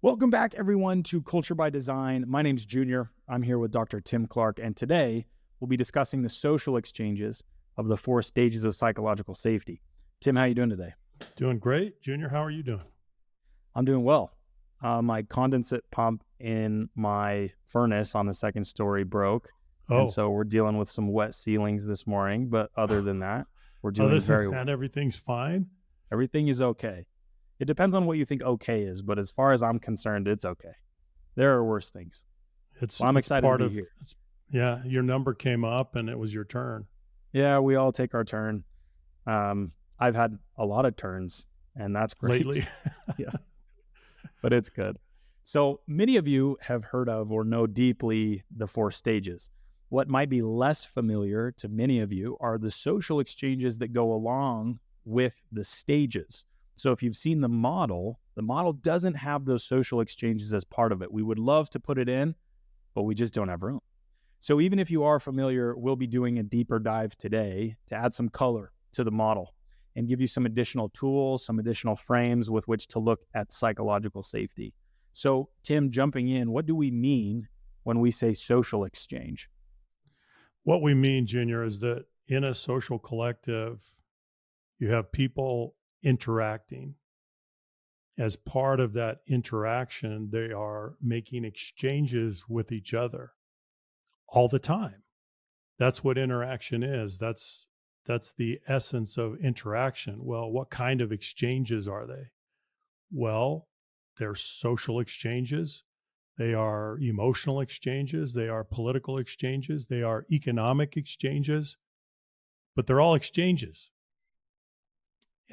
Welcome back, everyone, to Culture by Design. My name's Junior. I'm here with Dr. Tim Clark, and today we'll be discussing the social exchanges of the 4 stages of psychological safety. Tim, how are you doing today? Doing great. Junior, how are you doing? I'm doing well. My condensate pump in my furnace on the second story broke, and so we're dealing with some wet ceilings this morning. But other than that, we're doing very well. Everything's fine? Everything is okay. It depends on what you think okay is, but as far as I'm concerned, it's okay. There are worse things. I'm excited to be here. Yeah, your number came up and it was your turn. Yeah, we all take our turn. I've had a lot of turns, and that's great. Lately. Yeah, but it's good. So many of you have heard of or know deeply the 4 stages. What might be less familiar to many of you are the social exchanges that go along with the stages. So if you've seen the model doesn't have those social exchanges as part of it. We would love to put it in, but we just don't have room. So even if you are familiar, we'll be doing a deeper dive today to add some color to the model and give you some additional tools, some additional frames with which to look at psychological safety. So Tim, jumping in, what do we mean when we say social exchange? What we mean, Junior, is that in a social collective, you have people interacting. As part of that interaction, they are making exchanges with each other all the time. That's what interaction is. That's the essence of interaction. Well, what kind of exchanges are they? Well, they're social exchanges. They are emotional exchanges. They are political exchanges. They are economic exchanges, but they're all exchanges.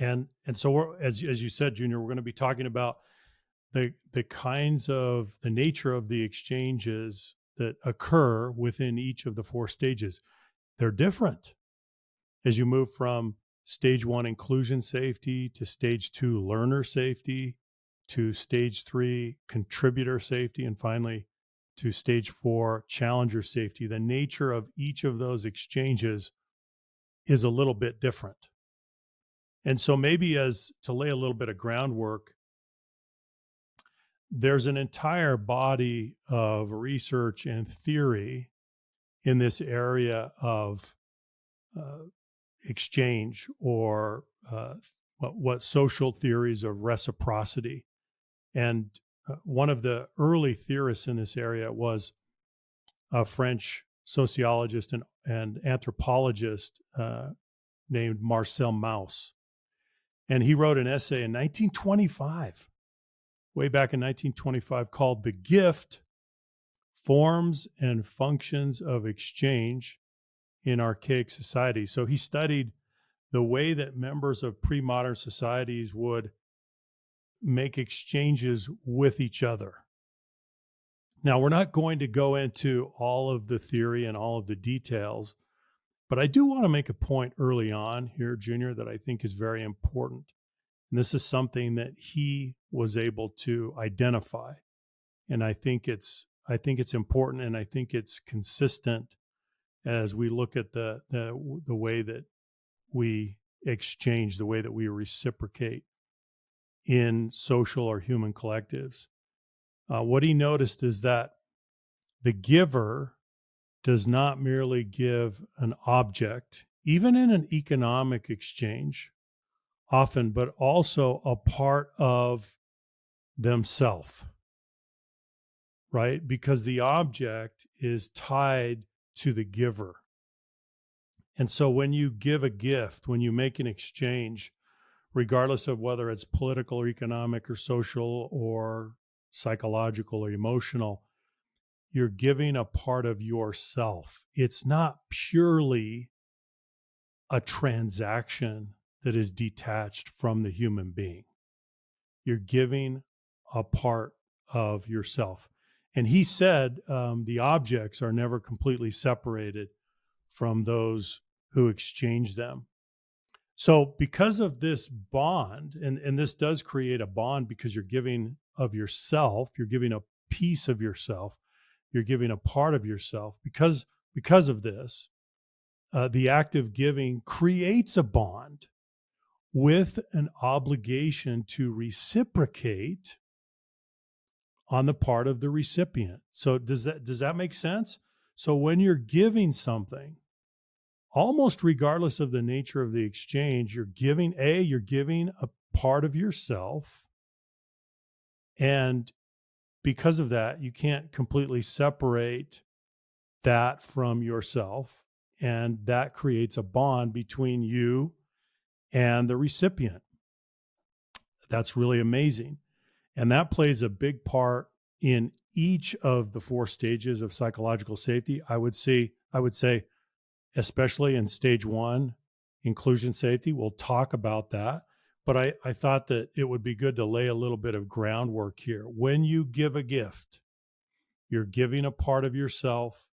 And so as you said, Junior, we're going to be talking about the kinds of the nature of the exchanges that occur within each of the 4 stages. They're different as you move from stage 1 inclusion safety to stage 2 learner safety to stage 3 contributor safety, and finally to stage 4 challenger safety. The nature of each of those exchanges is a little bit different. And so maybe as to lay a little bit of groundwork, there's an entire body of research and theory in this area of exchange, or what social theories of reciprocity. And one of the early theorists in this area was a French sociologist and anthropologist named Marcel Mauss. And he wrote an essay in 1925, way back in 1925, called "The Gift, Forms and Functions of Exchange in Archaic Society." So he studied the way that members of pre-modern societies would make exchanges with each other. Now, we're not going to go into all of the theory and all of the details, but I do want to make a point early on here, Junior, that I think is very important. And this is something that he was able to identify. And I think it's important, and I think it's consistent as we look at the way that we exchange, the way that we reciprocate in social or human collectives. What he noticed is that the giver does not merely give an object, even in an economic exchange, often, but also a part of themselves, right? Because the object is tied to the giver. And so when you give a gift, when you make an exchange, regardless of whether it's political or economic or social or psychological or emotional, you're giving a part of yourself. It's not purely a transaction that is detached from the human being. You're giving a part of yourself. And he said the objects are never completely separated from those who exchange them. So because of this bond, and this does create a bond because you're giving of yourself, you're giving a piece of yourself, you're giving a part of yourself. Because of this, the act of giving creates a bond with an obligation to reciprocate on the part of the recipient. So does that make sense? So when you're giving something, almost regardless of the nature of the exchange, you're giving a part of yourself, and because of that, you can't completely separate that from yourself, and that creates a bond between you and the recipient. That's really amazing. And that plays a big part in each of the four stages of psychological safety. I would say especially in stage one, inclusion safety. We'll talk about that. But I thought that it would be good to lay a little bit of groundwork here. When you give a gift, you're giving a part of yourself.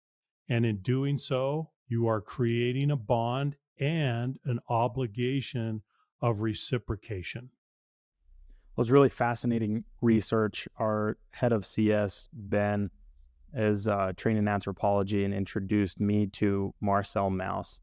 And in doing so, you are creating a bond and an obligation of reciprocation. Well, it's really fascinating research. Our head of CS, Ben, is trained in anthropology and introduced me to Marcel Mauss.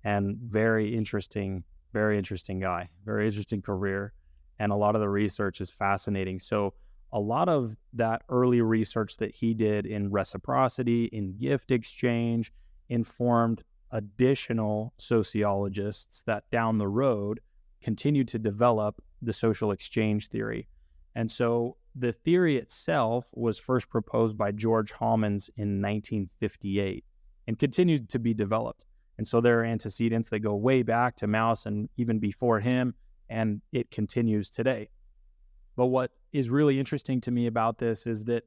And very interesting guy, very interesting career. And a lot of the research is fascinating. So, a lot of that early research that he did in reciprocity, in gift exchange, informed additional sociologists that down the road continued to develop the social exchange theory. And so the theory itself was first proposed by George Hallmans in 1958 and continued to be developed. And so there are antecedents that go way back to Mauss and even before him, and it continues today. But what is really interesting to me about this is that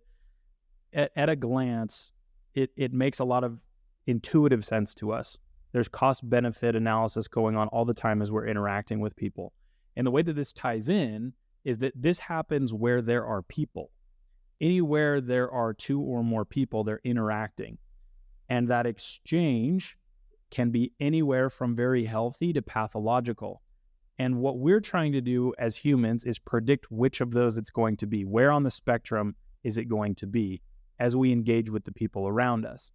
at a glance, it makes a lot of intuitive sense to us. There's cost benefit analysis going on all the time as we're interacting with people. And the way that this ties in is that this happens where there are people. Anywhere there are two or more people, they're interacting. And that exchange can be anywhere from very healthy to pathological. And what we're trying to do as humans is predict which of those it's going to be. Where on the spectrum is it going to be as we engage with the people around us?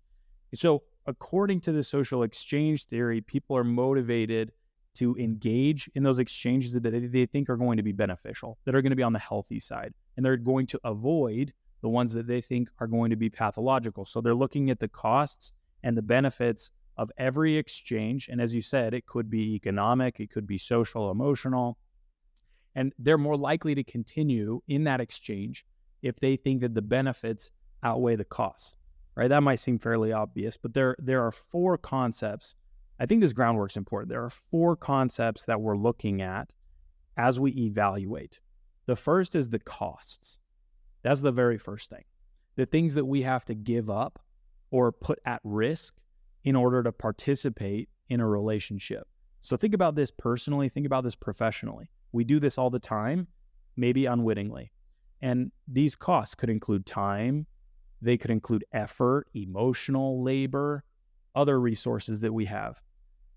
So, according to the social exchange theory, people are motivated to engage in those exchanges that they think are going to be beneficial, that are going to be on the healthy side, and they're going to avoid the ones that they think are going to be pathological. So they're looking at the costs and the benefits of every exchange. And as you said, it could be economic, it could be social, emotional, and they're more likely to continue in that exchange if they think that the benefits outweigh the costs, right? That might seem fairly obvious, but there are four concepts. I think this groundwork's important. There are four concepts that we're looking at as we evaluate. The first is the costs. That's the very first thing. The things that we have to give up or put at risk in order to participate in a relationship. So think about this personally, think about this professionally. We do this all the time, maybe unwittingly. And these costs could include time, they could include effort, emotional labor, other resources that we have.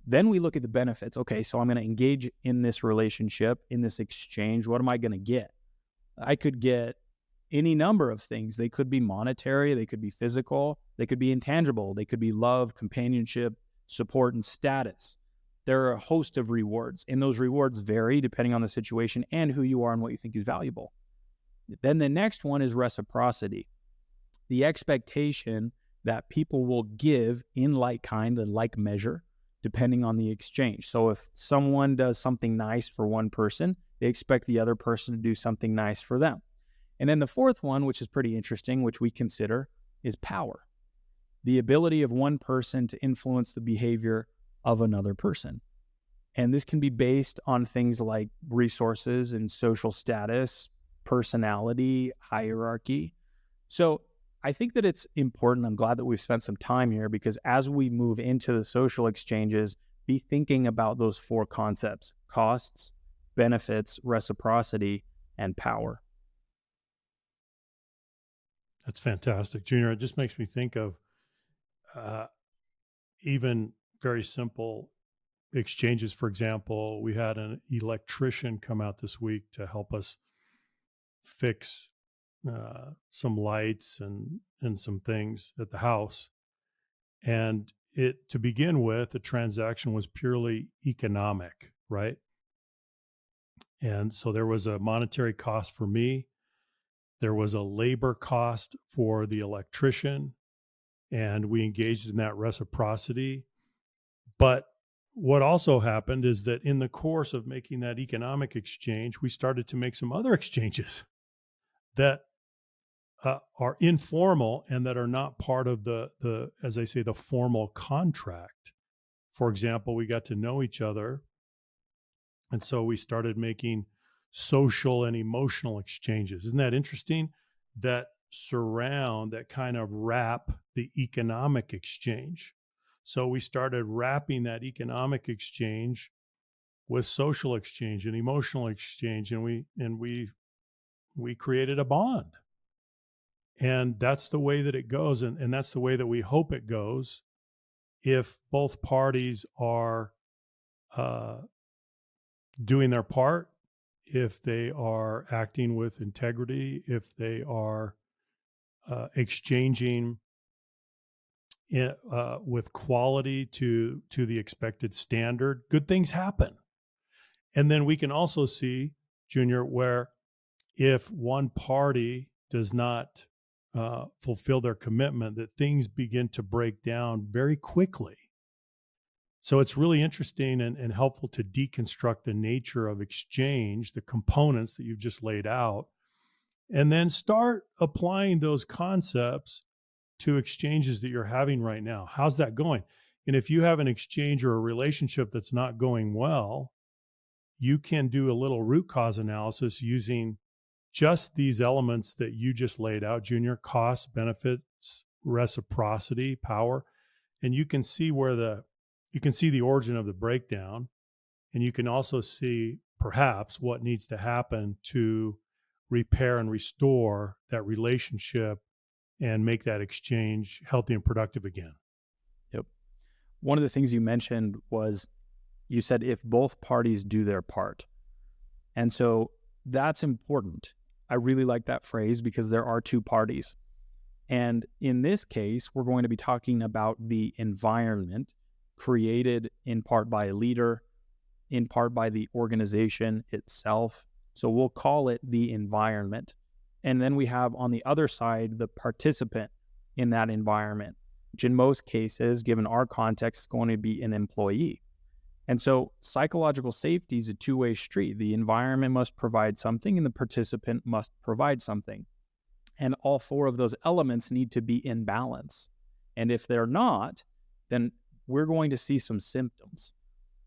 Then we look at the benefits. Okay, so I'm going to engage in this relationship, in this exchange. What am I going to get? I could get any number of things. They could be monetary, they could be physical, they could be intangible, they could be love, companionship, support, and status. There are a host of rewards, and those rewards vary depending on the situation and who you are and what you think is valuable. Then the next one is reciprocity, the expectation that people will give in like kind and like measure depending on the exchange. So if someone does something nice for one person, they expect the other person to do something nice for them. And then the fourth one, which is pretty interesting, which we consider, is power. The ability of one person to influence the behavior of another person. And this can be based on things like resources and social status, personality, hierarchy. So I think that it's important. I'm glad that we've spent some time here because as we move into the social exchanges, be thinking about those four concepts: costs, benefits, reciprocity, and power. That's fantastic, Junior. It just makes me think of uh, even very simple exchanges. For example, we had an electrician come out this week to help us fix some lights and some things at the house. And it, to begin with, the transaction was purely economic, right? And so there was a monetary cost for me. There was a labor cost for the electrician, and we engaged in that reciprocity. But what also happened is that in the course of making that economic exchange, we started to make some other exchanges that are informal and that are not part of the as I say the formal contract. For example, we got to know each other, and so we started making social and emotional exchanges. Isn't that interesting? That surround, that kind of wrap the economic exchange. So we started wrapping that economic exchange with social exchange and emotional exchange, and we created a bond. And that's the way that it goes, and that's the way that we hope it goes if both parties are uh, doing their part, if they are acting with integrity, if they are exchanging with quality to the expected standard, good things happen. And then we can also see, Junior, where if one party does not fulfill their commitment, that things begin to break down very quickly. So it's really interesting and helpful to deconstruct the nature of exchange, the components that you've just laid out, and then start applying those concepts to exchanges that you're having right now. How's that going? And if you have an exchange or a relationship that's not going well, you can do a little root cause analysis using just these elements that you just laid out, Junior: cost, benefits, reciprocity, power. And you can see the origin of the breakdown, and you can also see perhaps what needs to happen to repair and restore that relationship and make that exchange healthy and productive again. Yep. One of the things you mentioned was you said if both parties do their part. And so that's important. I really like that phrase because there are two parties. And in this case, we're going to be talking about the environment created in part by a leader, in part by the organization itself. So we'll call it the environment. And then we have on the other side the participant in that environment, which in most cases, given our context, is going to be an employee. And so psychological safety is a two-way street. The environment must provide something and the participant must provide something. And all four of those elements need to be in balance. And if they're not, then we're going to see some symptoms,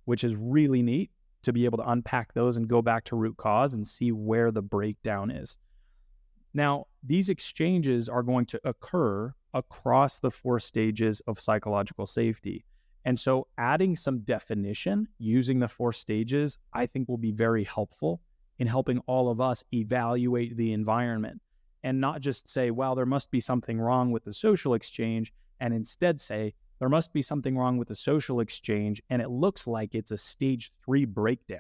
which is really neat to be able to unpack those and go back to root cause and see where the breakdown is. Now, these exchanges are going to occur across the four stages of psychological safety. And so adding some definition using the four stages, I think will be very helpful in helping all of us evaluate the environment and not just say, well, there must be something wrong with the social exchange, and instead say, there must be something wrong with the social exchange, and it looks like it's a stage 3 breakdown.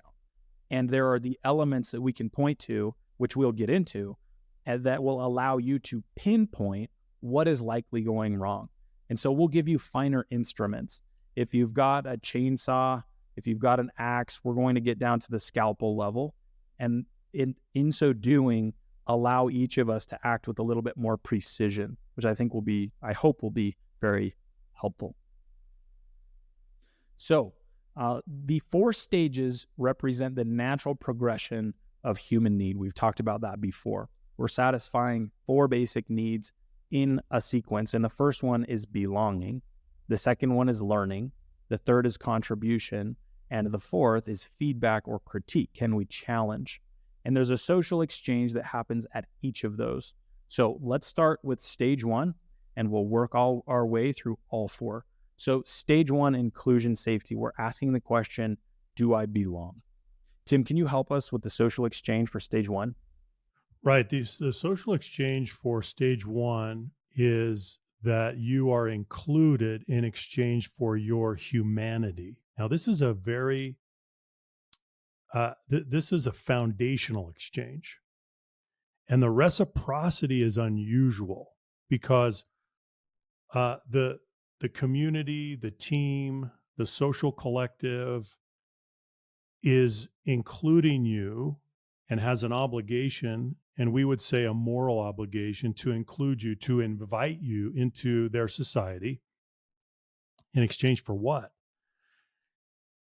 And there are the elements that we can point to, which we'll get into, and that will allow you to pinpoint what is likely going wrong. And so we'll give you finer instruments. If you've got a chainsaw, if you've got an axe, we're going to get down to the scalpel level. And in so doing, allow each of us to act with a little bit more precision, which I hope will be very helpful. So the four stages represent the natural progression of human need. We've talked about that before. We're satisfying four basic needs in a sequence. And the first one is belonging. The second one is learning. The third is contribution. And the fourth is feedback or critique. Can we challenge? And there's a social exchange that happens at each of those. So let's start with stage 1, and we'll work all our way through all four. So stage 1, inclusion safety. We're asking the question, do I belong? Tim, can you help us with the social exchange for stage 1? Right. The social exchange for stage 1 is that you are included in exchange for your humanity. Now, this is a very this is a foundational exchange, and the reciprocity is unusual because the community, the team, the social collective is including you and has an obligation and we would say a moral obligation to include you, to invite you into their society in exchange for what?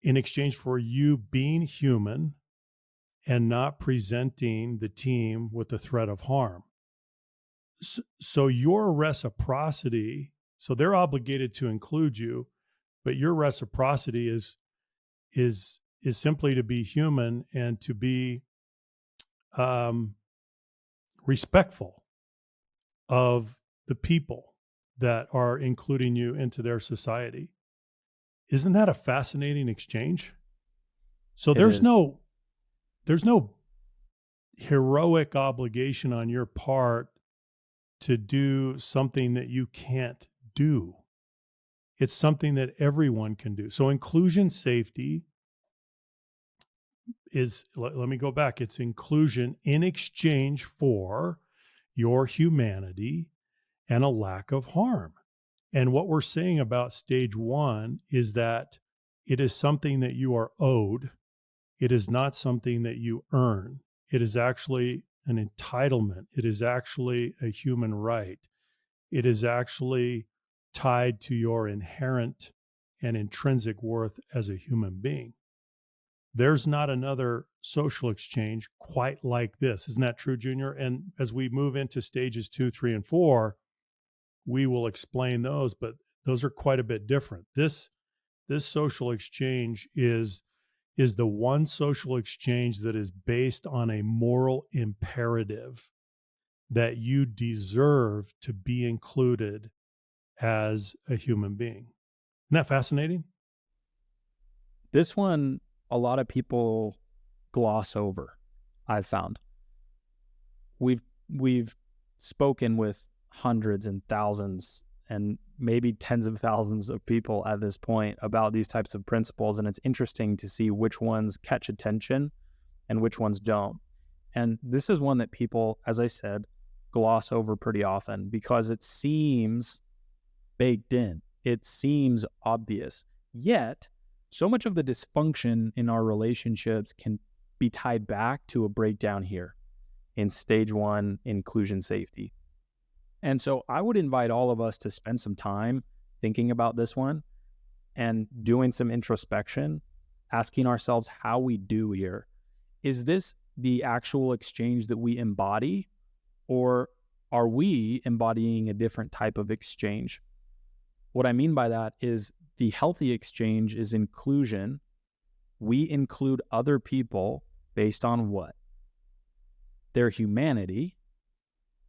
In exchange for you being human and not presenting the team with the threat of harm. So your reciprocity, so they're obligated to include you, but your reciprocity is simply to be human and to be um, respectful of the people that are including you into their society. Isn't that a fascinating exchange? So It is. there's no heroic obligation on your part to do something that you can't do. It's something that everyone can do. So inclusion safety is, let me go back, it's inclusion in exchange for your humanity and a lack of harm. And what we're saying about stage one is that it is something that you are owed. It is not something that you earn. It is actually an entitlement. It is actually a human right. It is actually tied to your inherent and intrinsic worth as a human being. There's not another social exchange quite like this. Isn't that true, Junior? And as we move into stages 2, 3, and 4, we will explain those, but those are quite a bit different. This social exchange is the one social exchange that is based on a moral imperative that you deserve to be included as a human being. Isn't that fascinating? This one, a lot of people gloss over, I've found. We've spoken with hundreds and thousands and maybe tens of thousands of people at this point about these types of principles, and it's interesting to see which ones catch attention and which ones don't. And this is one that people, as I said, gloss over pretty often because it seems baked in. It seems obvious. Yet, so much of the dysfunction in our relationships can be tied back to a breakdown here in stage one inclusion safety. And so I would invite all of us to spend some time thinking about this one and doing some introspection, asking ourselves how we do here. Is this the actual exchange that we embody, or are we embodying a different type of exchange? What I mean by that is the healthy exchange is inclusion. We include other people based on what? Their humanity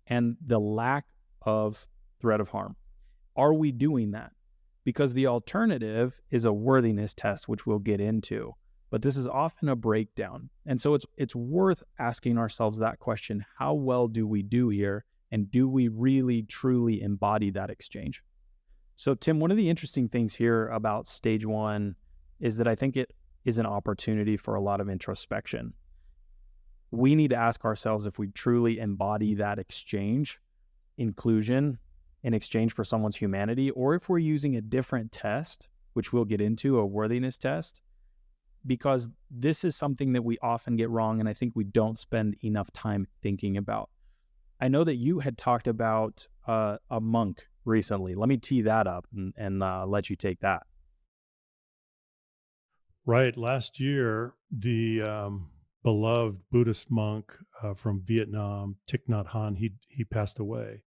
and the lack of threat of harm. Are we doing that? Because the alternative is a worthiness test, which we'll get into. But this is often a breakdown. And so it's worth asking ourselves that question: how well do we do here? And do we really, truly embody that exchange? So, Tim, one of the interesting things here about stage one is that I think it is an opportunity for a lot of introspection. We need to ask ourselves if we truly embody that exchange, inclusion, in exchange for someone's humanity, or if we're using a different test, which we'll get into, a worthiness test, because this is something that we often get wrong, and I think we don't spend enough time thinking about. I know that you had talked about a monk recently. Let me tee that up and let you take that. Right. Last year, the beloved Buddhist monk from Vietnam, Thich Nhat Hanh, he passed away.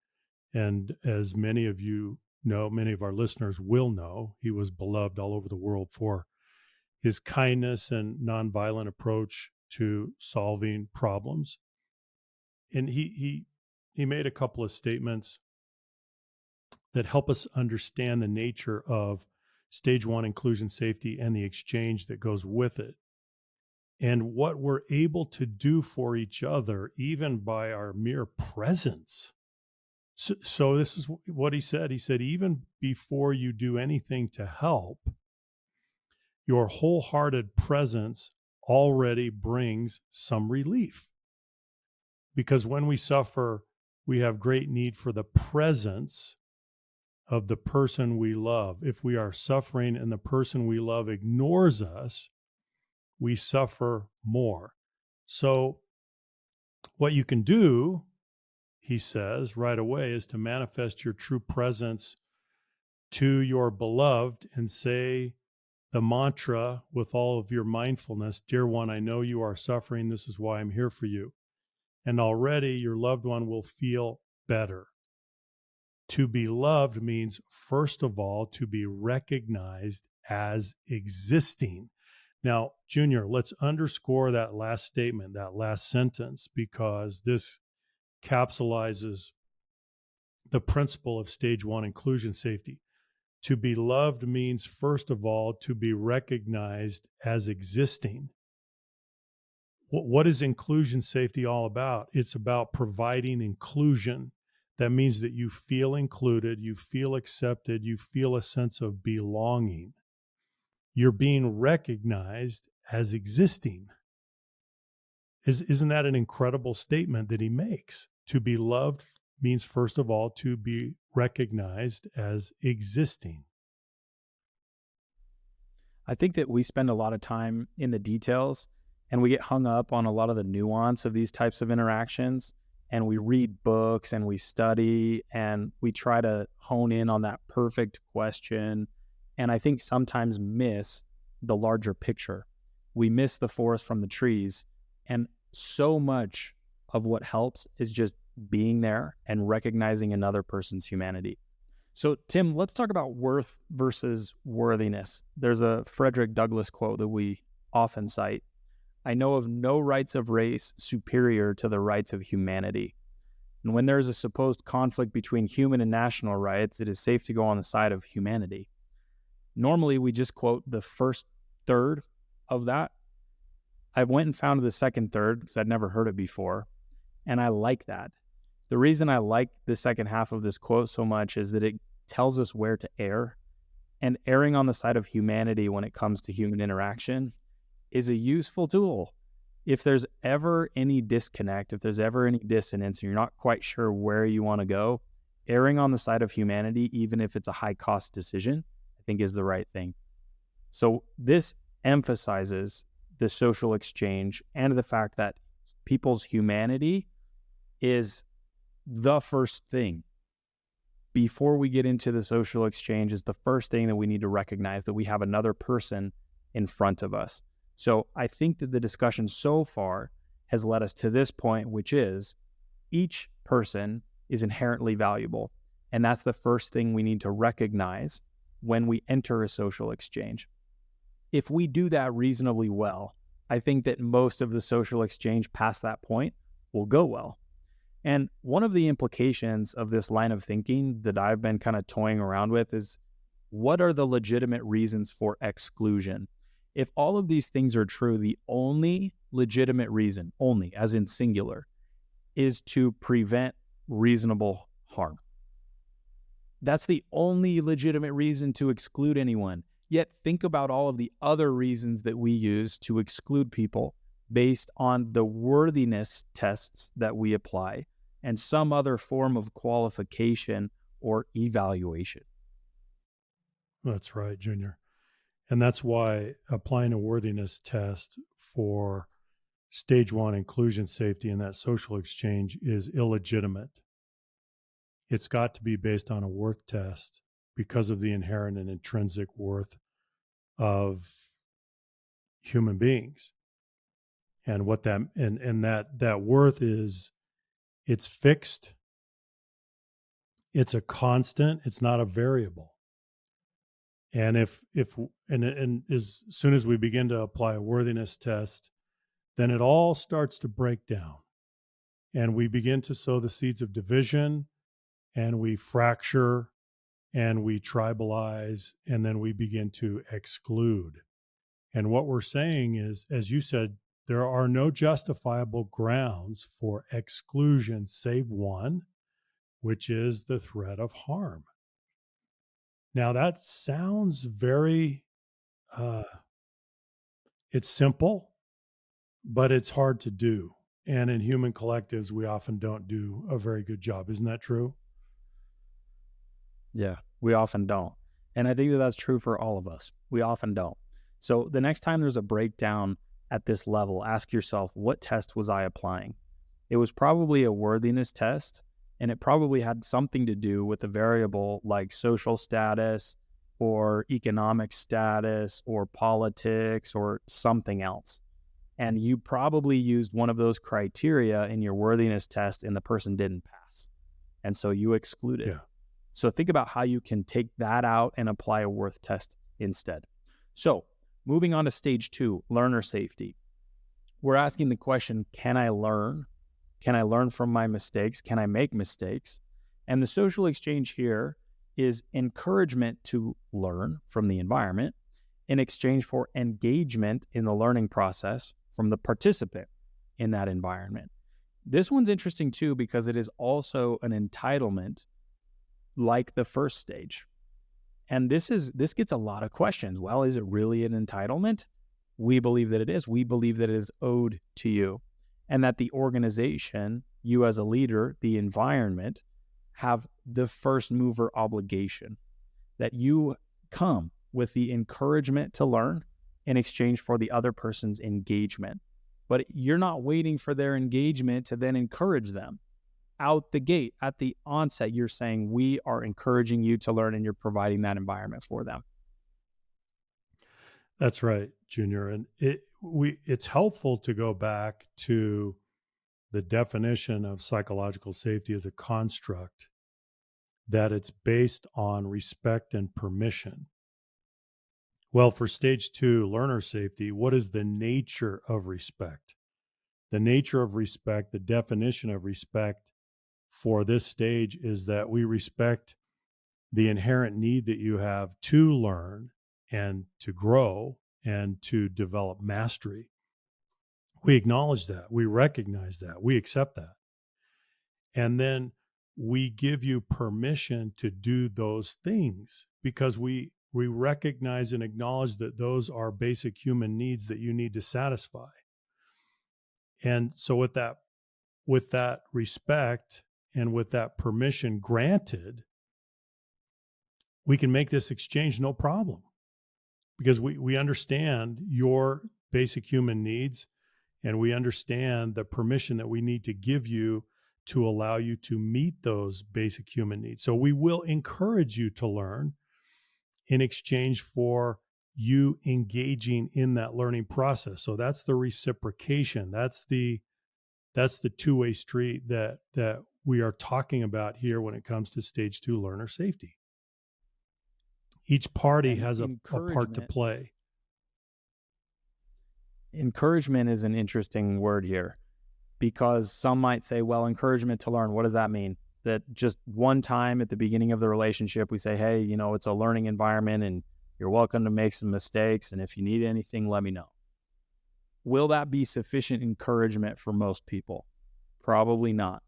And as many of you know, many of our listeners will know, he was beloved all over the world for his kindness and nonviolent approach to solving problems. And he made a couple of statements that help us understand the nature of stage one inclusion safety and the exchange that goes with it, and what we're able to do for each other, even by our mere presence. So this is what he said. He said, even before you do anything to help, your wholehearted presence already brings some relief. Because when we suffer, we have great need for the presence of the person we love. If we are suffering and the person we love ignores us, we suffer more. So What you can do, he says, right away is to manifest your true presence to your beloved and say the mantra with all of your mindfulness: Dear one, I know you are suffering. This is why I'm here for you. And already your loved one will feel better. To be loved means, first of all, to be recognized as existing. Now, Junior, let's underscore that last statement, that last sentence, because this capsulizes the principle of stage one inclusion safety. To be loved means, first of all, to be recognized as existing. What is inclusion safety all about? It's about providing inclusion. That means that you feel included, you feel accepted, you feel a sense of belonging. You're being recognized as existing. Isn't that an incredible statement that he makes? To be loved means, first of all, to be recognized as existing. I think that we spend a lot of time in the details and we get hung up on a lot of the nuance of these types of interactions. And we read books and we study and we try to hone in on that perfect question. And I think sometimes miss the larger picture. We miss the forest from the trees. And so much of what helps is just being there and recognizing another person's humanity. So, Tim, let's talk about worth versus worthiness. There's a Frederick Douglass quote that we often cite. I know of no rights of race superior to the rights of humanity. And when there's a supposed conflict between human and national rights, it is safe to go on the side of humanity. Normally, we just quote the first third of that. I went and found the second third because I'd never heard it before, and I like that. The reason I like the second half of this quote so much is that it tells us where to err, and erring on the side of humanity when it comes to human interaction is a useful tool. If there's ever any disconnect, if there's ever any dissonance, and you're not quite sure where you want to go, erring on the side of humanity, even if it's a high cost decision, I think is the right thing. So this emphasizes the social exchange and the fact that people's humanity is the first thing. Before we get into the social exchange is the first thing that we need to recognize, that we have another person in front of us. So I think that the discussion so far has led us to this point, which is each person is inherently valuable. And that's the first thing we need to recognize when we enter a social exchange. If we do that reasonably well, I think that most of the social exchange past that point will go well. And one of the implications of this line of thinking that I've been kind of toying around with is, what are the legitimate reasons for exclusion? If all of these things are true, the only legitimate reason, only as in singular, is to prevent reasonable harm. That's the only legitimate reason to exclude anyone. Yet think about all of the other reasons that we use to exclude people based on the worthiness tests that we apply and some other form of qualification or evaluation. That's right, Junior. And that's why applying a worthiness test for stage one inclusion safety and that social exchange is illegitimate. It's got to be based on a worth test because of the inherent and intrinsic worth of human beings. And what that and that worth is, it's fixed, it's a constant, it's not a variable. And if as soon as we begin to apply a worthiness test, then it all starts to break down. And we begin to sow the seeds of division, and we fracture, and we tribalize, and then we begin to exclude. And what we're saying is, as you said, there are no justifiable grounds for exclusion save one, which is the threat of harm. Now, that sounds very, it's simple, but it's hard to do. And in human collectives, we often don't do a very good job. Isn't that true? Yeah, we often don't. And I think that that's true for all of us. We often don't. So the next time there's a breakdown at this level, ask yourself, what test was I applying? It was probably a worthiness test, and it probably had something to do with a variable like social status or economic status or politics or something else. And you probably used one of those criteria in your worthiness test and the person didn't pass. And so you excluded. Yeah. So think about how you can take that out and apply a worth test instead. So moving on to stage 2, learner safety. We're asking the question, can I learn? Can I learn from my mistakes? Can I make mistakes? And the social exchange here is encouragement to learn from the environment in exchange for engagement in the learning process from the participant in that environment. This one's interesting too because it is also an entitlement like the first stage. And this gets a lot of questions. Well, is it really an entitlement? We believe that it is. We believe that it is owed to you and that the organization, you as a leader, the environment, have the first mover obligation, that you come with the encouragement to learn in exchange for the other person's engagement. But you're not waiting for their engagement to then encourage them. Out the gate, at the onset, you're saying, we are encouraging you to learn and you're providing that environment for them. That's right, Junior. And it's helpful to go back to the definition of psychological safety as a construct, that it's based on respect and permission. Well, for stage 2, learner safety, what is the nature of respect? The nature of respect, the definition of respect for this stage is that we respect the inherent need that you have to learn and to grow and to develop mastery. We acknowledge that, we recognize that, we accept that. And then we give you permission to do those things because we recognize and acknowledge that those are basic human needs that you need to satisfy. And so with that respect and with that permission granted, we can make this exchange no problem because we understand your basic human needs and we understand the permission that we need to give you to allow you to meet those basic human needs. So we will encourage you to learn in exchange for you engaging in that learning process. So that's the reciprocation. That's the two-way street that we are talking about here when it comes to stage 2 learner safety. Each party And has a part to play. Encouragement is an interesting word here because some might say, well, encouragement to learn, what does that mean? That just one time at the beginning of the relationship, we say, hey, it's a learning environment and you're welcome to make some mistakes. And if you need anything, let me know. Will that be sufficient encouragement for most people? Probably not.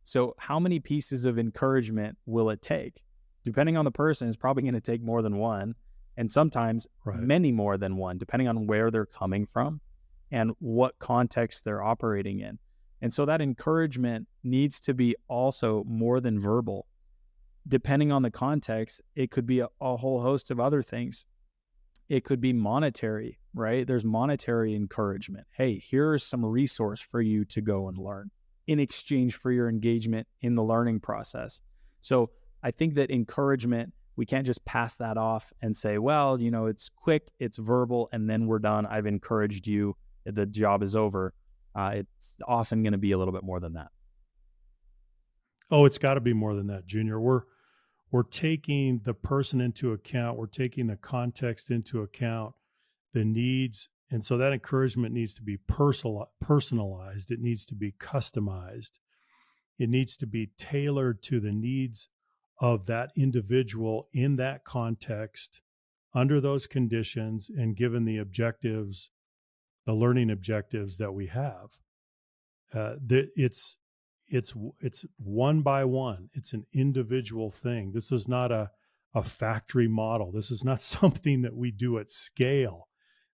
So how many pieces of encouragement will it take? Depending on the person, it's probably going to take more than one, and sometimes many more than one, depending on where they're coming from and what context they're operating in. And so that encouragement needs to be also more than verbal. Depending on the context, it could be a whole host of other things. It could be monetary, right? There's monetary encouragement. Hey, here's some resource for you to go and learn in exchange for your engagement in the learning process. So I think that encouragement, we can't just pass that off and say, well, it's quick, it's verbal, and then we're done. I've encouraged you. The job is over. It's often going to be a little bit more than that. Oh, it's got to be more than that, Junior. We're taking the person into account. We're taking the context into account, the needs. And so that encouragement needs to be personalized. It needs to be customized. It needs to be tailored to the needs of that individual in that context, under those conditions, and given the objectives, the learning objectives that we have. It's one by one. It's an individual thing. This is not a factory model. This is not something that we do at scale.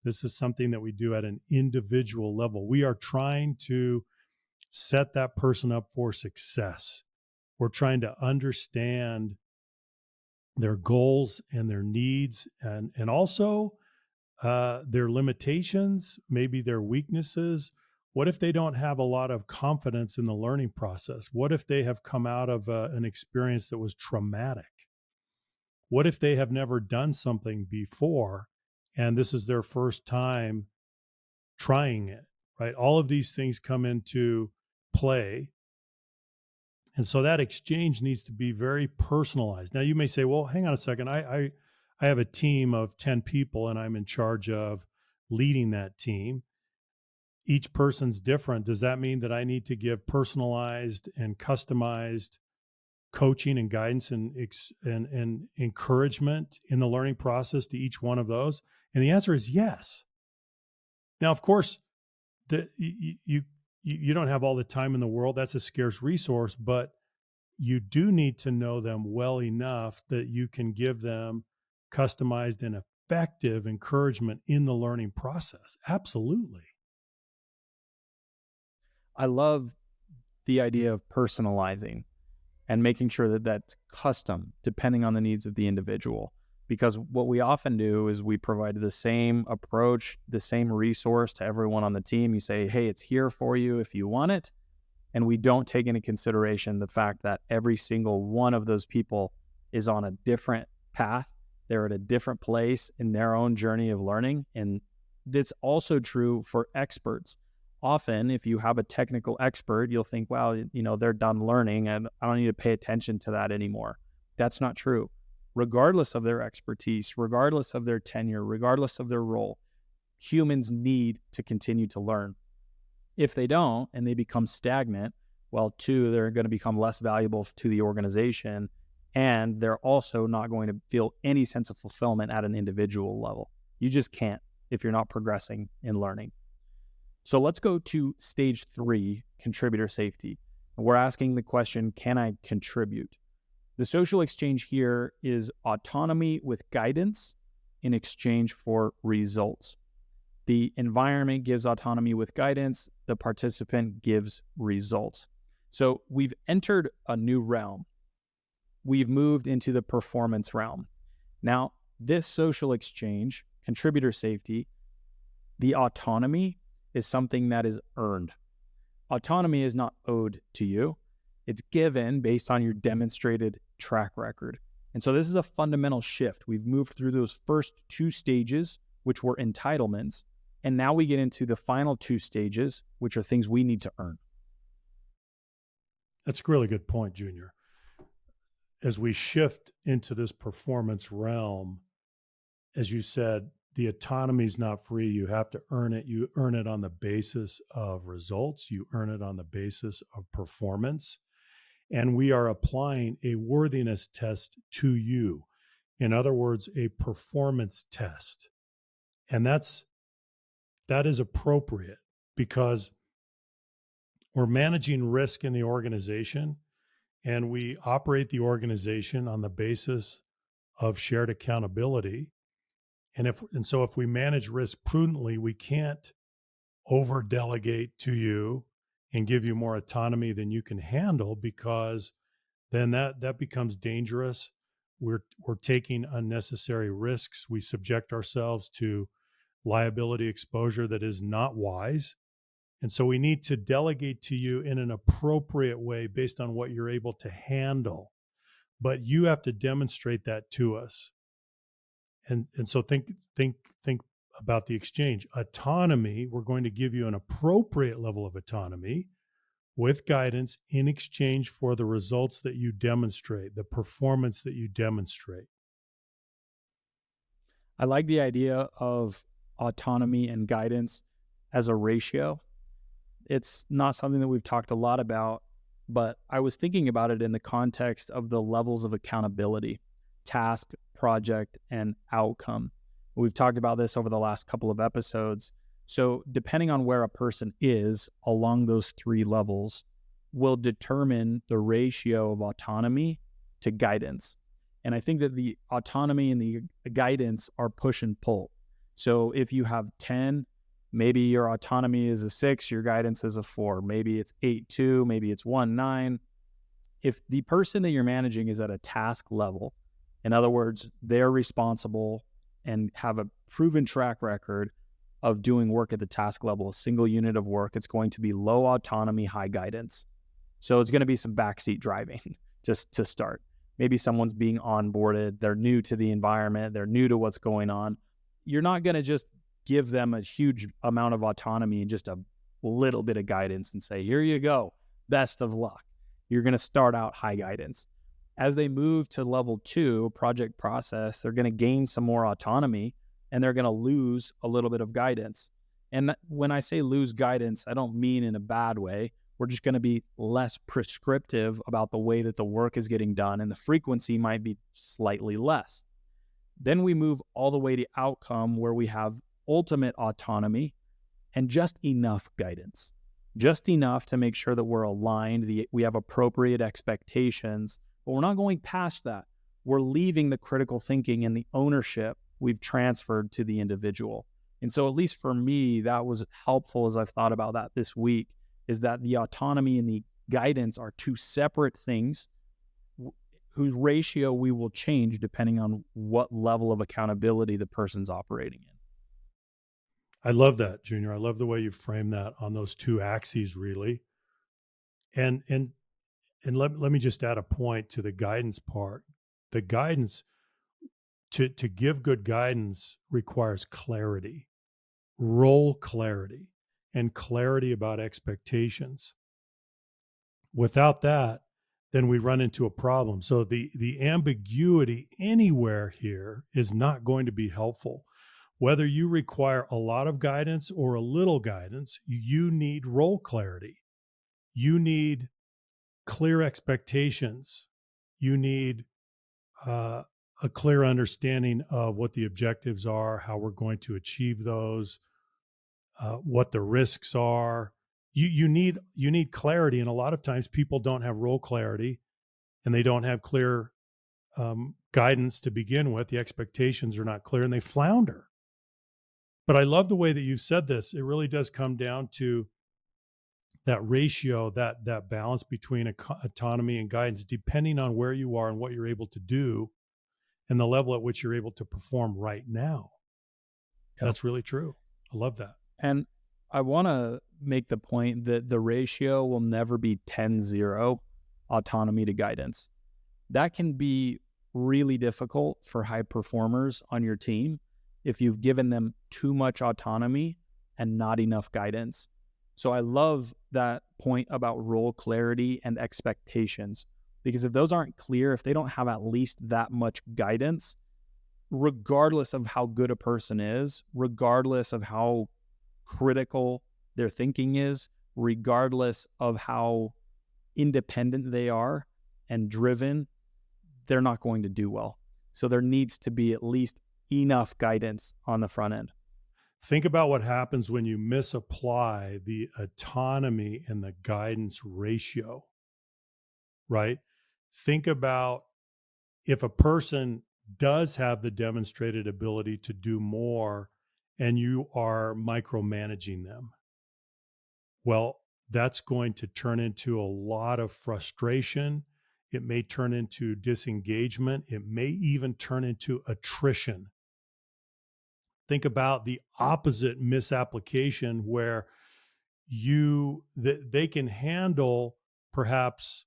This is something that we do at an individual level. We are trying to set that person up for success. We're trying to understand their goals and their needs and also their limitations, maybe their weaknesses, What if they don't have a lot of confidence in the learning process? What if they have come out of an experience that was traumatic? What if they have never done something before and this is their first time trying it, right? All of these things come into play. And so that exchange needs to be very personalized. Now you may say, well, hang on a second. I have a team of 10 people and I'm in charge of leading that team. Each person's different. Does that mean that I need to give personalized and customized coaching and guidance and encouragement in the learning process to each one of those? And the answer is yes. Now, of course, you don't have all the time in the world. That's a scarce resource, but you do need to know them well enough that you can give them customized and effective encouragement in the learning process. Absolutely. I love the idea of personalizing and making sure that that's custom depending on the needs of the individual. Because what we often do is we provide the same approach, the same resource to everyone on the team. You say, hey, it's here for you if you want it. And we don't take into consideration the fact that every single one of those people is on a different path. They're at a different place in their own journey of learning. And that's also true for experts. Often, if you have a technical expert, you'll think, well, they're done learning and I don't need to pay attention to that anymore. That's not true. Regardless of their expertise, regardless of their tenure, regardless of their role, humans need to continue to learn. If they don't and they become stagnant, well, two, they're going to become less valuable to the organization, and they're also not going to feel any sense of fulfillment at an individual level. You just can't if you're not progressing in learning. So let's go to stage 3, contributor safety. We're asking the question, can I contribute? The social exchange here is autonomy with guidance in exchange for results. The environment gives autonomy with guidance. The participant gives results. So we've entered a new realm. We've moved into the performance realm. Now, this social exchange, contributor safety, the autonomy is something that is earned. Autonomy is not owed to you. It's given based on your demonstrated track record. And so this is a fundamental shift. We've moved through those first 2 stages, which were entitlements. And now we get into the final 2 stages, which are things we need to earn. That's a really good point, Junior. As we shift into this performance realm, as you said, the autonomy is not free. You have to earn it. You earn it on the basis of results. You earn it on the basis of performance. And we are applying a worthiness test to you. In other words, a performance test. And that is appropriate because we're managing risk in the organization and we operate the organization on the basis of shared accountability. And so if we manage risk prudently, we can't over delegate to you and give you more autonomy than you can handle, because then that becomes dangerous. We're taking unnecessary risks. We subject ourselves to liability exposure that is not wise. And so we need to delegate to you in an appropriate way based on what you're able to handle. But you have to demonstrate that to us. And so think about the exchange. Autonomy, we're going to give you an appropriate level of autonomy with guidance in exchange for the results that you demonstrate, the performance that you demonstrate. I like the idea of autonomy and guidance as a ratio. It's not something that we've talked a lot about, but I was thinking about it in the context of the levels of accountability, task, project, and outcome. We've talked about this over the last couple of episodes. So depending on where a person is along those 3 levels will determine the ratio of autonomy to guidance. And I think that the autonomy and the guidance are push and pull. So if you have 10, maybe your autonomy is a 6, your guidance is a 4. Maybe it's 8-2, maybe it's 1-9. If the person that you're managing is at a task level, in other words, they're responsible and have a proven track record of doing work at the task level, a single unit of work, it's going to be low autonomy, high guidance. So it's going to be some backseat driving just to start. Maybe someone's being onboarded, they're new to the environment, they're new to what's going on. You're not going to just give them a huge amount of autonomy and just a little bit of guidance and say, here you go, best of luck. You're going to start out high guidance. As they move to level 2, project process, they're going to gain some more autonomy and they're going to lose a little bit of guidance. And when I say lose guidance, I don't mean in a bad way. We're just going to be less prescriptive about the way that the work is getting done, and the frequency might be slightly less. Then we move all the way to outcome, where we have ultimate autonomy and just enough guidance, just enough to make sure that we're aligned, we have appropriate expectations, but we're not going past that. We're leaving the critical thinking and the ownership we've transferred to the individual. And so at least for me, that was helpful as I've thought about that this week, is that the autonomy and the guidance are two separate things whose ratio we will change depending on what level of accountability the person's operating in. I love that, Junior. I love the way you frame that on those two axes, really. And let me just add a point to the guidance part. The guidance, to give good guidance, requires clarity, role clarity, and clarity about expectations. Without that, then we run into a problem. So the ambiguity anywhere here is not going to be helpful. Whether you require a lot of guidance or a little guidance, you need role clarity. You need clear expectations. You need a clear understanding of what the objectives are, how we're going to achieve those, what the risks are. You need clarity, and a lot of times people don't have role clarity, and they don't have clear guidance to begin with. The expectations are not clear, and they flounder. But I love the way that you've said this. It really does come down to that ratio, that balance between autonomy and guidance, depending on where you are and what you're able to do, and the level at which you're able to perform right now. Yep. That's really true. I love that. And I want to make the point that the ratio will never be 10-0 autonomy to guidance. That can be really difficult for high performers on your team if you've given them too much autonomy and not enough guidance. So I love that point about role clarity and expectations, because if those aren't clear, if they don't have at least that much guidance, regardless of how good a person is, regardless of how critical their thinking is, regardless of how independent they are and driven, they're not going to do well. So there needs to be at least enough guidance on the front end. Think about what happens when you misapply the autonomy and the guidance ratio, right? Think about if a person does have the demonstrated ability to do more and you are micromanaging them. Well, that's going to turn into a lot of frustration. It may turn into disengagement. It may even turn into attrition. Think about the opposite misapplication, where they can handle perhaps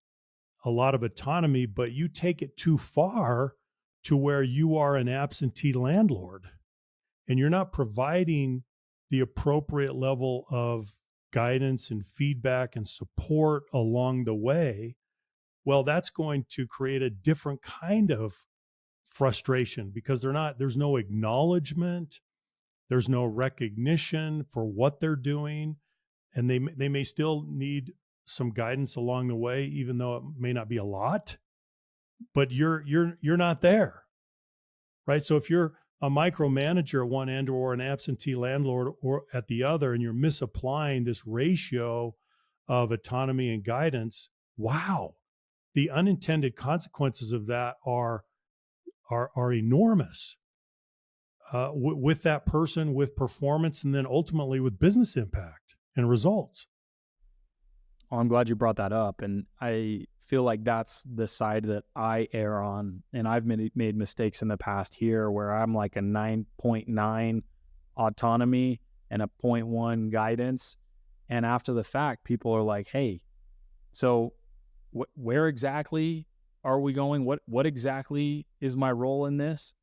a lot of autonomy, but you take it too far to where you are an absentee landlord and you're not providing the appropriate level of guidance and feedback and support along the way. Well, that's going to create a different kind of frustration, because there's no acknowledgement, there's no recognition for what they're doing, and they may still need some guidance along the way, even though it may not be a lot, but you're not there, right? So if you're a micromanager at one end or an absentee landlord or at the other, and you're misapplying this ratio of autonomy and guidance, wow, the unintended consequences of that are enormous with that person, with performance, and then ultimately with business impact and results. Well, I'm glad you brought that up. And I feel like that's the side that I err on. And I've made mistakes in the past here where I'm like a 9.9 autonomy and a point 0.1 guidance. And after the fact, people are like, hey, so where exactly are we going? What exactly is my role in this?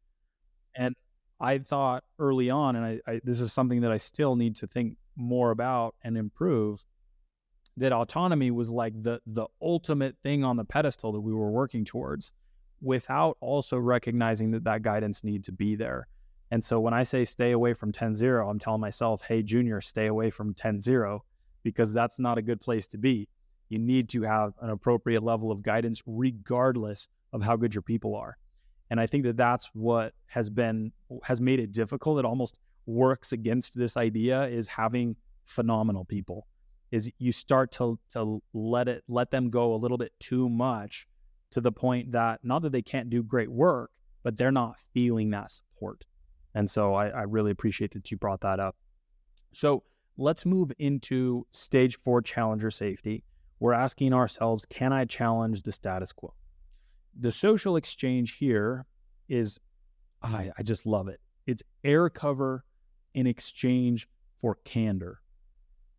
And I thought early on, and this is something that I still need to think more about and improve, that autonomy was like the ultimate thing on the pedestal that we were working towards, without also recognizing that that guidance needs to be there. And so when I say stay away from 10-0, I'm telling myself, hey, Junior, stay away from 10-0, because that's not a good place to be. You need to have an appropriate level of guidance regardless of how good your people are. And I think that that's what has made it difficult. It almost works against this idea, is having phenomenal people. Is you start to let them go a little bit too much, to the point that not that they can't do great work, but they're not feeling that support. And so I really appreciate that you brought that up. So let's move into stage 4 challenger safety. We're asking ourselves, can I challenge the status quo? The social exchange here is, I just love it. It's air cover in exchange for candor.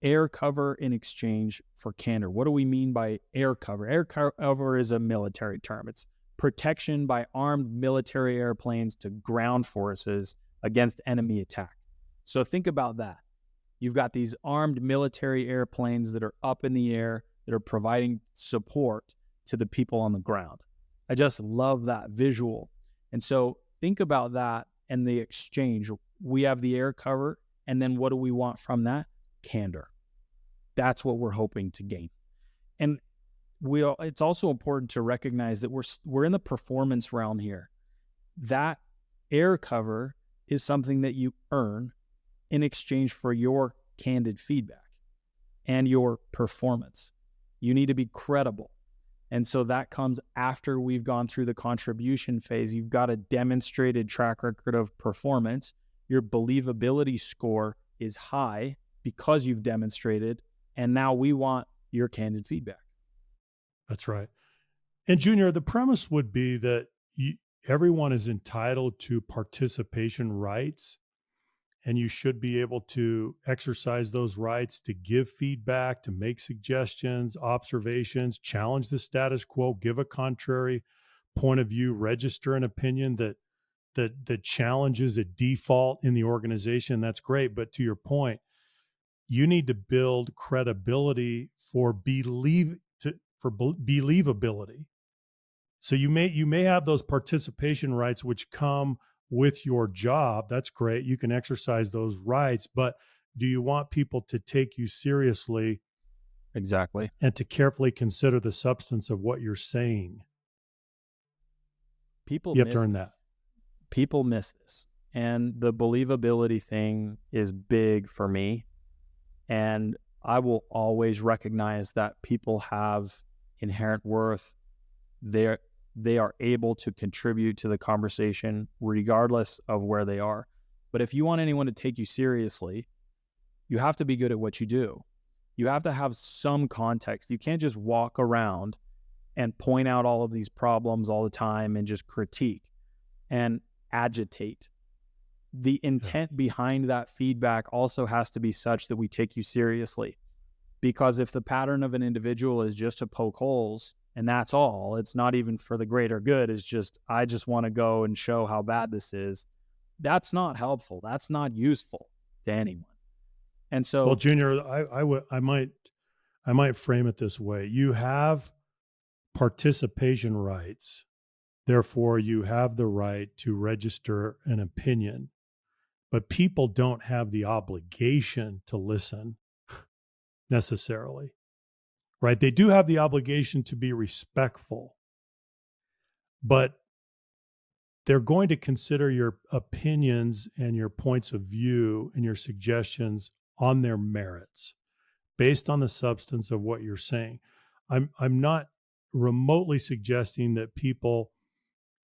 Air cover in exchange for candor. What do we mean by air cover? Air cover is a military term. It's protection by armed military airplanes to ground forces against enemy attack. So think about that. You've got these armed military airplanes that are up in the air that are providing support to the people on the ground. I just love that visual. And so think about that and the exchange. We have the air cover, and then what do we want from that? Candor. That's what we're hoping to gain. And it's also important to recognize that we're in the performance realm here. That air cover is something that you earn in exchange for your candid feedback and your performance. You need to be credible. And so that comes after we've gone through the contribution phase. You've got a demonstrated track record of performance. Your believability score is high because you've demonstrated. And now we want your candid feedback. That's right. And Junior, the premise would be that everyone is entitled to participation rights, and you should be able to exercise those rights to give feedback, to make suggestions, observations, challenge the status quo, give a contrary point of view, register an opinion that challenges a default in the organization. That's great. But to your point, you need to build credibility for believability. So you may have those participation rights which come with your job. That's great. You can exercise those rights, but do you want people to take you seriously? Exactly. And to carefully consider the substance of what you're saying? People You have to miss earn this. that. People miss this. And the believability thing is big for me. And I will always recognize that people have inherent worth. They are able to contribute to the conversation regardless of where they are. But if you want anyone to take you seriously, you have to be good at what you do. You have to have some context. You can't just walk around and point out all of these problems all the time and just critique and agitate. The intent behind that feedback also has to be such that we take you seriously. Because if the pattern of an individual is just to poke holes and that's all, it's not even for the greater good, it's just, I just want to go and show how bad this is, that's not helpful. That's not useful to anyone. And Well, so, Junior, I might frame it this way. You have participation rights. Therefore, you have the right to register an opinion. But people don't have the obligation to listen necessarily, right? They do have the obligation to be respectful, but they're going to consider your opinions and your points of view and your suggestions on their merits based on the substance of what you're saying. I'm not remotely suggesting that people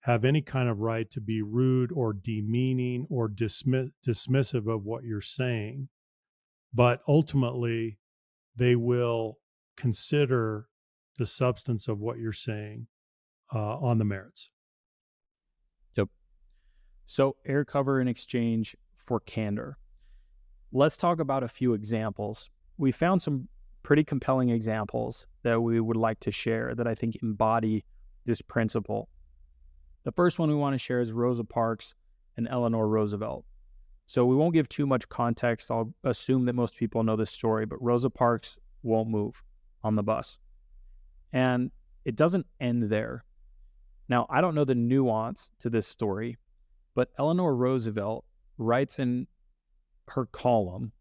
have any kind of right to be rude or demeaning or dismissive of what you're saying, but ultimately they will consider the substance of what you're saying on the merits. yep. So air cover in exchange for candor. Let's talk about a few examples. We found some pretty compelling examples that we would like to share that I think embody this principle. The first one we want to share is Rosa Parks and Eleanor Roosevelt. So we won't give too much context. I'll assume that most people know this story, but Rosa Parks won't move on the bus. And it doesn't end there. Now, I don't know the nuance to this story, but Eleanor Roosevelt writes in her column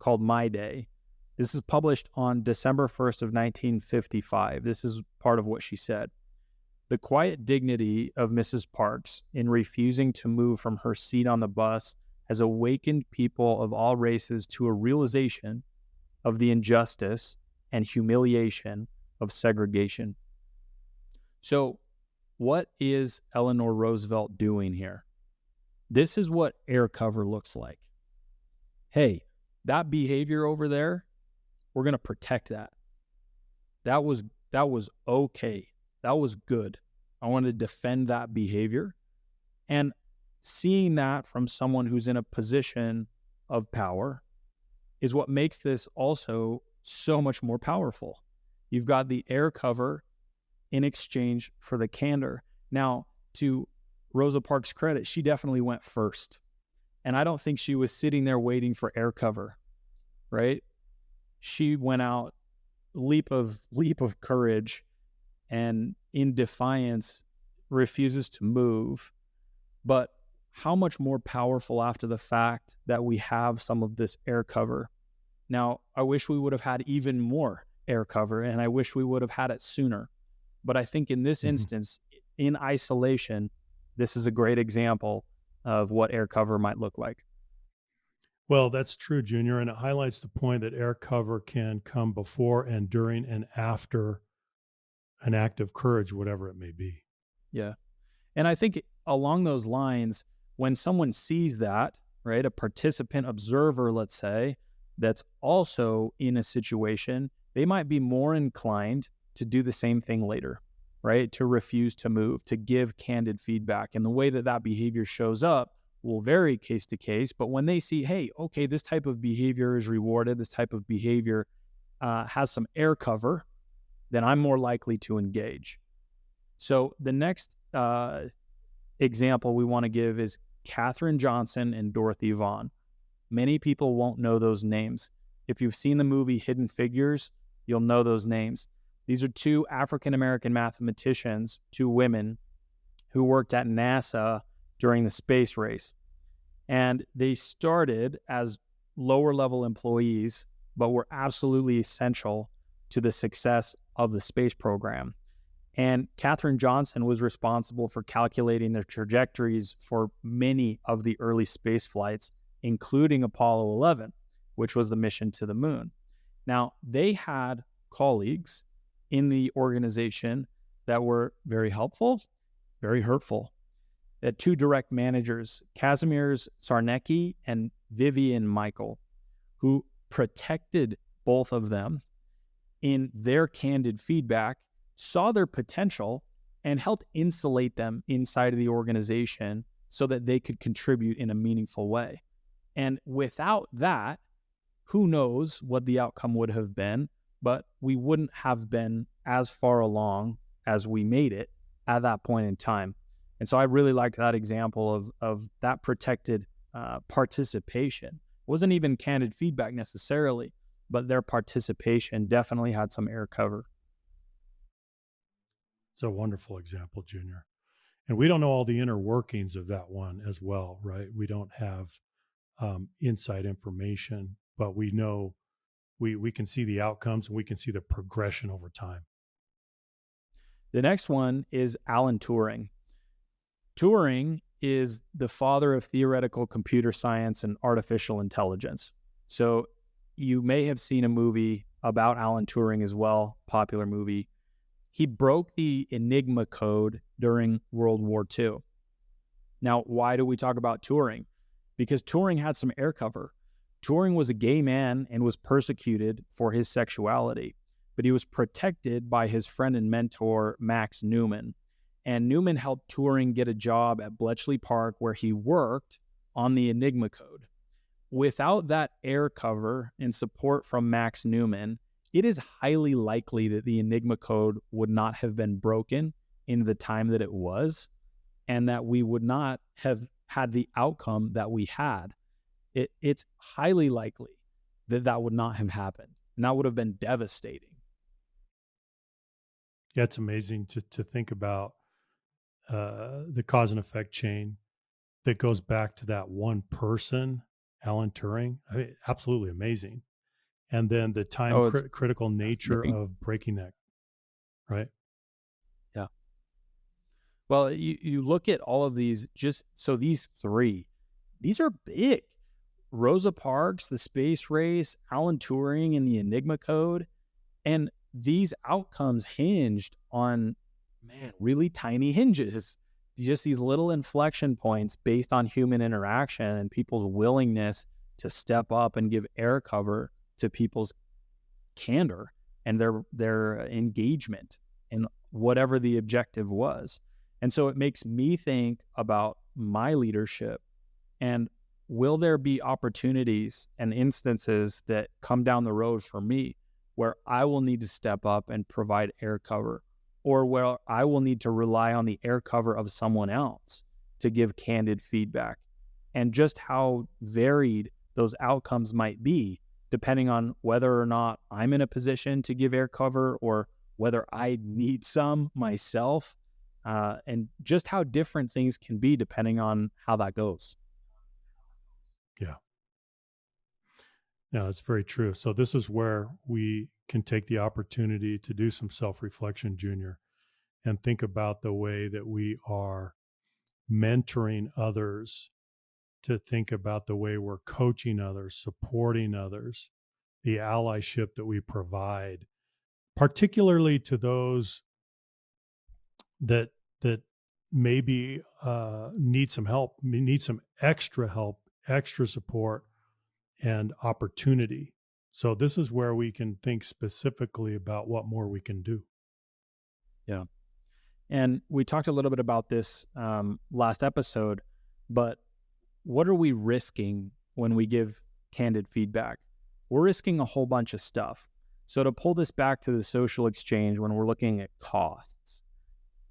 called My Day. This is published on December 1st of 1955. This is part of what she said. The quiet dignity of Mrs. Parks in refusing to move from her seat on the bus has awakened people of all races to a realization of the injustice and humiliation of segregation. So, what is Eleanor Roosevelt doing here? This is what air cover looks like. Hey, that behavior over there, we're going to protect that. That was okay. That was good. I want to defend that behavior. And seeing that from someone who's in a position of power is what makes this also so much more powerful. You've got the air cover in exchange for the candor. Now, to Rosa Parks' credit, she definitely went first. And I don't think she was sitting there waiting for air cover, right? She went out, leap of courage, and in defiance refuses to move. But how much more powerful after the fact that we have some of this air cover. Now, I wish we would have had even more air cover, and I wish we would have had it sooner. But I think in this instance, in isolation, this is a great example of what air cover might look like. Well, that's true, Junior, and it highlights the point that air cover can come before and during and after an act of courage, whatever it may be. Yeah. And I think along those lines, when someone sees that, right, a participant observer, let's say, that's also in a situation, they might be more inclined to do the same thing later, right? To refuse to move, to give candid feedback. And the way that that behavior shows up will vary case to case. But when they see, hey, okay, this type of behavior is rewarded, this type of behavior has some air cover, then I'm more likely to engage. So the next example we want to give is Katherine Johnson and Dorothy Vaughan. Many people won't know those names. If you've seen the movie Hidden Figures, you'll know those names. These are two African-American mathematicians, two women, who worked at NASA during the space race. And they started as lower-level employees, but were absolutely essential to the success of the space program. And Katherine Johnson was responsible for calculating the trajectories for many of the early space flights, including Apollo 11, which was the mission to the moon. Now, they had colleagues in the organization that were very helpful, very hurtful. They had two direct managers, Kazimierz Czarnecki and Vivian Michael, who protected both of them in their candid feedback, saw their potential, and helped insulate them inside of the organization so that they could contribute in a meaningful way. And without that, who knows what the outcome would have been, but we wouldn't have been as far along as we made it at that point in time. And so I really like that example of that protected participation. It wasn't even candid feedback necessarily, but their participation definitely had some air cover. It's a wonderful example, Junior. And we don't know all the inner workings of that one as well, right? We don't have inside information, but we know we can see the outcomes and we can see the progression over time. The next one is Alan Turing. Turing is the father of theoretical computer science and artificial intelligence. So you may have seen a movie about Alan Turing as well, popular movie. He broke the Enigma code during World War II. Now, why do we talk about Turing? Because Turing had some air cover. Turing was a gay man and was persecuted for his sexuality, but he was protected by his friend and mentor, Max Newman. And Newman helped Turing get a job at Bletchley Park where he worked on the Enigma code. without that air cover and support from Max Newman, it is highly likely that the Enigma code would not have been broken in the time that it was, and that we would not have had the outcome that we had. It's highly likely that that would not have happened. And that would have been devastating. Yeah, it's amazing to think about the cause and effect chain that goes back to that one person, Alan Turing. I mean, absolutely amazing. And then the time Oh, it's critical nature fascinating. of breaking that, right? Yeah. Well, you look at all of these, just so these three, these are big. Rosa Parks, the space race, Alan Turing, and the Enigma code. And these outcomes hinged on, man, really tiny hinges. Just these little inflection points based on human interaction and people's willingness to step up and give air cover to people's candor and their engagement in whatever the objective was. And so it makes me think about my leadership, and will there be opportunities and instances that come down the road for me where I will need to step up and provide air cover, or where I will need to rely on the air cover of someone else to give candid feedback? And just how varied those outcomes might be, depending on whether or not I'm in a position to give air cover or whether I need some myself, and just how different things can be depending on how that goes. Yeah. No, it's very true. So this is where we can take the opportunity to do some self-reflection, Junior, and think about the way that we are mentoring others, to think about the way we're coaching others, supporting others, the allyship that we provide, particularly to those that maybe need some help, need some extra help, extra support, and opportunity. So this is where we can think specifically about what more we can do. Yeah. And we talked a little bit about this last episode, but what are we risking when we give candid feedback? We're risking a whole bunch of stuff. So, to pull this back to the social exchange, when we're looking at costs,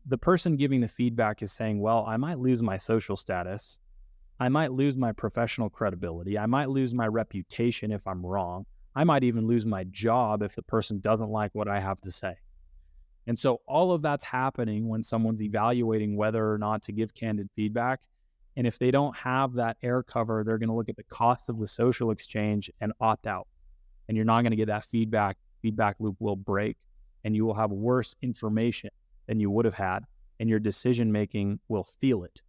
the person giving the feedback is saying, well, I might lose my social status. I might lose my professional credibility. I might lose my reputation if I'm wrong. I might even lose my job if the person doesn't like what I have to say. And so all of that's happening when someone's evaluating whether or not to give candid feedback. And if they don't have that air cover, they're going to look at the cost of the social exchange and opt out. And you're not going to get that feedback. Feedback loop will break, and you will have worse information than you would have had, and your decision making will feel it.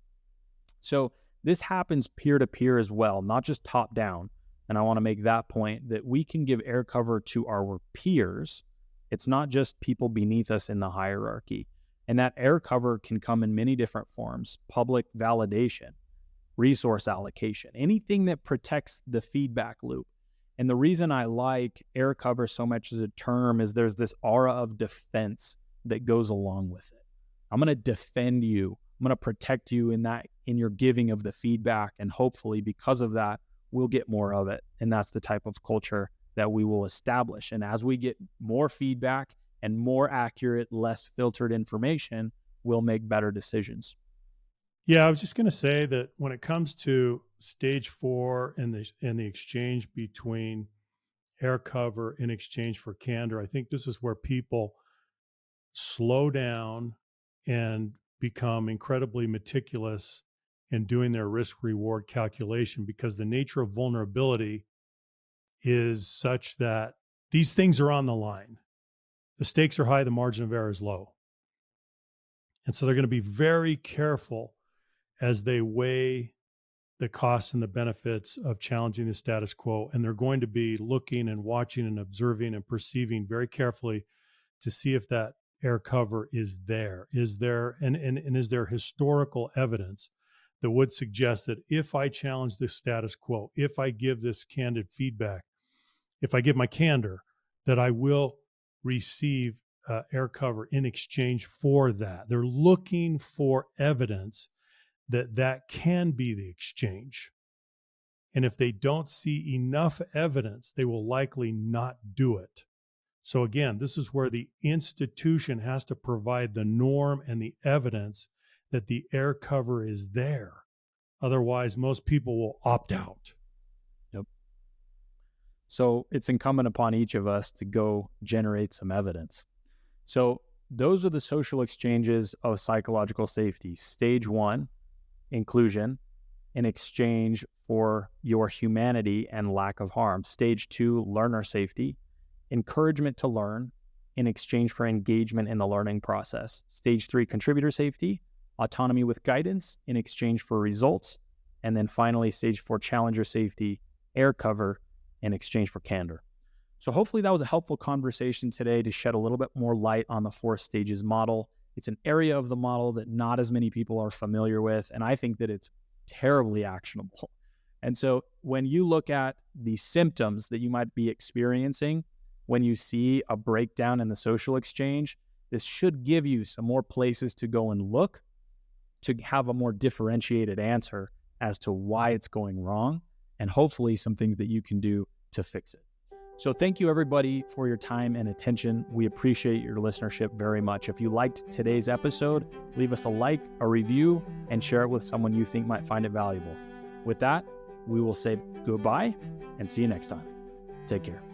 So this happens peer to peer as well, not just top down. And I want to make that point, that we can give air cover to our peers. It's not just people beneath us in the hierarchy. And that air cover can come in many different forms: public validation, resource allocation, anything that protects the feedback loop. And the reason I like air cover so much as a term is there's this aura of defense that goes along with it. I'm going to defend you. I'm going to protect you in your giving of the feedback. And hopefully because of that, we'll get more of it. And that's the type of culture that we will establish. And as we get more feedback and more accurate, less filtered information, we'll make better decisions. Yeah, I was just going to say that when it comes to stage 4 and the exchange between air cover in exchange for candor, I think this is where people slow down and become incredibly meticulous in doing their risk reward calculation, because the nature of vulnerability is such that these things are on the line. The stakes are high, the margin of error is low. And so they're going to be very careful as they weigh the costs and the benefits of challenging the status quo. And they're going to be looking and watching and observing and perceiving very carefully to see if that air cover is there. Is there and is there historical evidence that would suggest that if I challenge the status quo, if I give this candid feedback, if I give my candor, that I will receive air cover in exchange for that? They're looking for evidence that that can be the exchange. And if they don't see enough evidence, they will likely not do it. So again, this is where the institution has to provide the norm and the evidence that the air cover is there. Otherwise, most people will opt out. Yep. So it's incumbent upon each of us to go generate some evidence. So those are the social exchanges of psychological safety. Stage 1, inclusion, in exchange for your humanity and lack of harm. Stage 2, learner safety, encouragement to learn in exchange for engagement in the learning process. Stage 3, contributor safety, autonomy with guidance in exchange for results. And then finally, stage 4, challenger safety, air cover in exchange for candor. So hopefully that was a helpful conversation today to shed a little bit more light on the 4 stages model. It's an area of the model that not as many people are familiar with, and I think that it's terribly actionable. And so when you look at the symptoms that you might be experiencing when you see a breakdown in the social exchange, this should give you some more places to go and look to have a more differentiated answer as to why it's going wrong, and hopefully some things that you can do to fix it. So thank you everybody for your time and attention. We appreciate your listenership very much. If you liked today's episode, leave us a like, a review, and share it with someone you think might find it valuable. With that, we will say goodbye and see you next time. Take care.